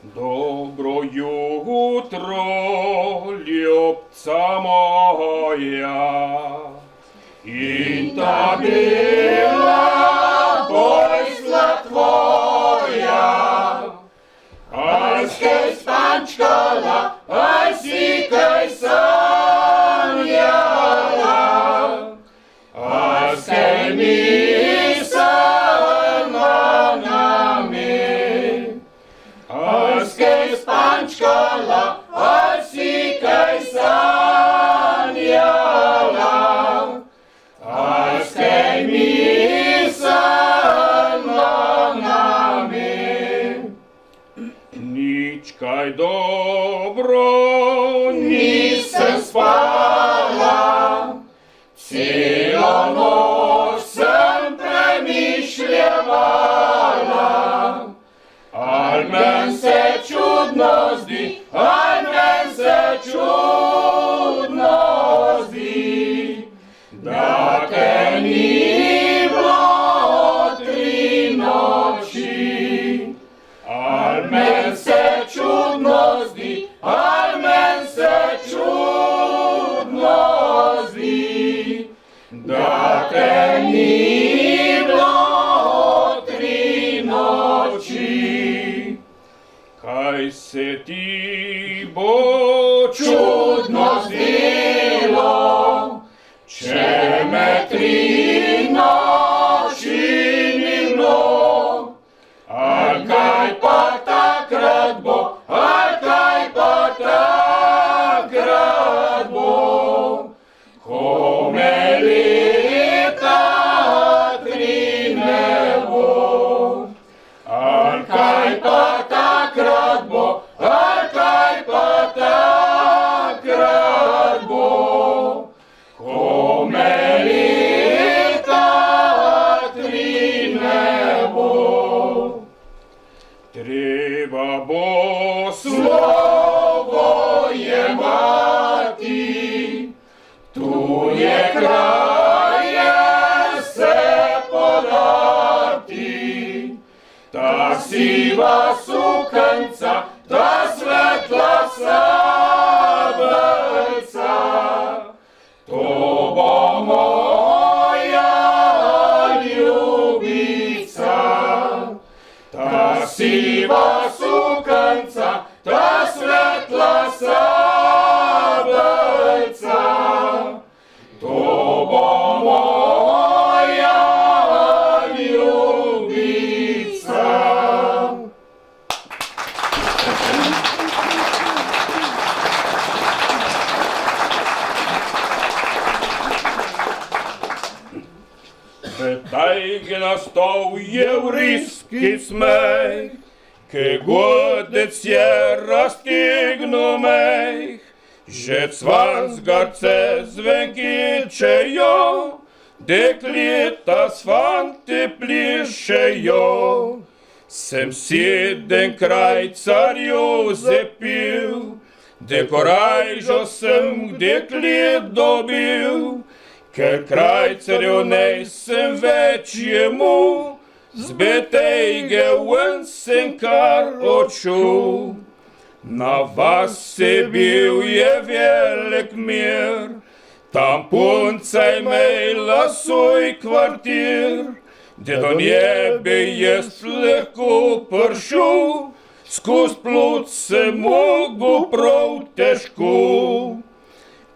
Добро jutro, ljubca moja, in ta bila posla tvoja, aj skaj spančkala, aj si kaj sanjala, aj skaj mislila nami, aj skaj spančkala, aj si kaj sanjala, aj skaj mislila nami. Nič kaj dobro nisem spala, celo noč sem premišljevala, al men se čudno zdi, al men se čudno zdi, da te ni bilo 3 noči. Al men se čudno zdi, al men se čudno zdi, da te ni bilo 3 noči. Kaj se ti bo čudno zdelo, če me 3 noči ni bilo? Al kaj pa takrat bo, al kaj pa takrat bo, ko me leta 3 ne bo? Al kaj pa takrat bo, al kaj pa takrat bo, ko me leta 3 ne bo? Treba bo slovo jemati, tu je kraje se podati. Ta siva sukanca, ta svetla sabelca, to bo moja ljubica. Ta siva sukanca, ta svetla sabelca, to bo moja ljubica. Tajge nastal jevrijski smeh, ke godec je raztegnil meh, že cvansgarce zvenkičejo, dekleta s fanti plišejo. Sem 7 kraj carju zepil, dekorajžo sem deklet dobil, ker krajcarjev nejsem več jemu, z Betejge ven sem kar odšel. Na vasi bil je velik mir, tam punca imela svoj kvartir, gdje do nje bi jaz lahko prišel, skozi plot se mogu prav težko.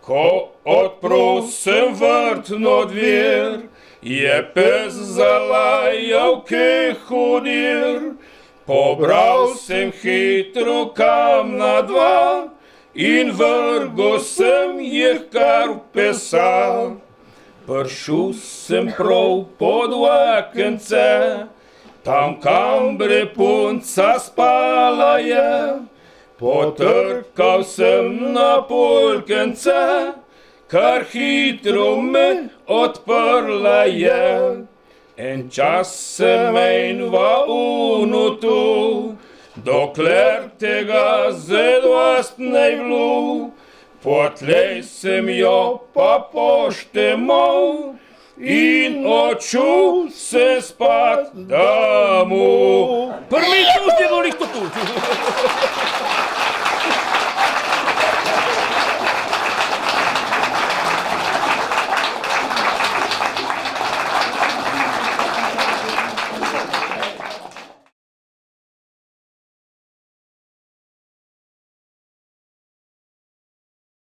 Ko odprl sem vrtno dver, je pes zalajal ke hudir. Pobral sem hitro kamna 2 in vrgel sem jih kar v pesa. Prišel sem prav pod okence, tam kambre punca spala je. Potrkal sem na polkence, kar hitro me odprla je. En čas sem menjva unutu, dokler tega zadost ne bilo. Potlej sem jo pa poštemal in odšel se spat domov. Prvi put je volih to tu.